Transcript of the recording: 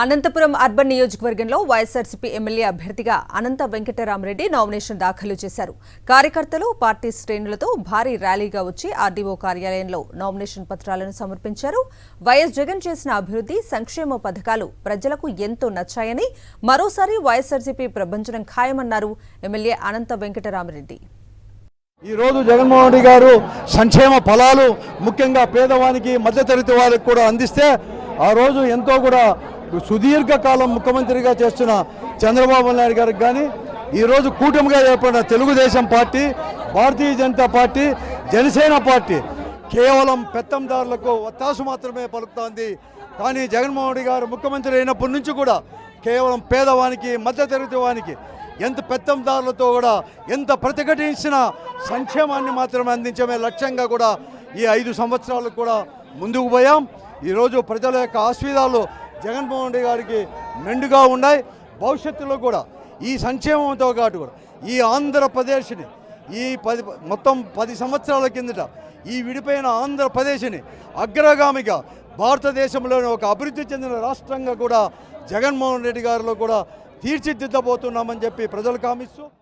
Anantapuram urban నియోజకవర్గంలో YSRCP MLA అభ్యర్థిగా అనంత Venkatarama Reddy nomination దాఖలు చేశారు. కార్యకర్తలు, పార్టీ శ్రేణులతో భారీ ర్యాలీగా వచ్చి ఆర్డీఓ కార్యాలయంలో నామినేషన్ పత్రాలను సమర్పించారు. వైఎస్ జగన్ చేసిన అభివృద్ధి, సంక్షేమ పథకాలు ప్రజలకు ఎంతో నచ్చాయని, మరోసారి వైఎస్ఆర్సీపీ ప్రభంజనం ఖాయమన్నారు ఎమ్మెల్యే అనంత వెంకటరామరెడ్డి. ఈ రోజు జగన్మోహన్ రెడ్డి గారు సంక్షేమ ఫలాలు ముఖ్యంగా పేదవానికి, మధ్యతరగతి వారికి కూడా అందిస్తే ఆ రోజు ఎంతో కూడా సుదీర్ఘకాలం ముఖ్యమంత్రిగా చేస్తున్న చంద్రబాబు నాయుడు గారికి కానీ, ఈరోజు కూటమిగా ఏర్పడిన Telugu Desam party, Bharatiya Janata party, Janasena party కేవలం పెత్తందారులకు ఒత్తాసు మాత్రమే పలుకుతోంది. కానీ జగన్మోహన్ రెడ్డి గారు ముఖ్యమంత్రి అయినప్పటి నుంచి కూడా కేవలం పేదవానికి, మధ్యతరగతి వానికి, ఎంత పెత్తందారులతో కూడా ఎంత ప్రతిఘటించిన సంక్షేమాన్ని మాత్రమే అందించమే లక్ష్యంగా కూడా ఈ 5 సంవత్సరాలు కూడా ముందుకు పోయాం. ఈరోజు ప్రజల యొక్క ఆశీర్వాదాలు జగన్మోహన్ రెడ్డి గారికి మెండుగా ఉన్నాయి. భవిష్యత్తులో కూడా ఈ సంక్షేమంతో పాటు కూడా ఈ ఆంధ్రప్రదేశ్ని మొత్తం 10 సంవత్సరాల కిందట ఈ విడిపోయిన ఆంధ్రప్రదేశ్ని అగ్రగామిగా భారతదేశంలోని ఒక అభివృద్ధి చెందిన రాష్ట్రంగా కూడా జగన్మోహన్ రెడ్డి గారిలో కూడా తీర్చిదిద్దబోతున్నామని చెప్పి ప్రజలకు హామీస్తూ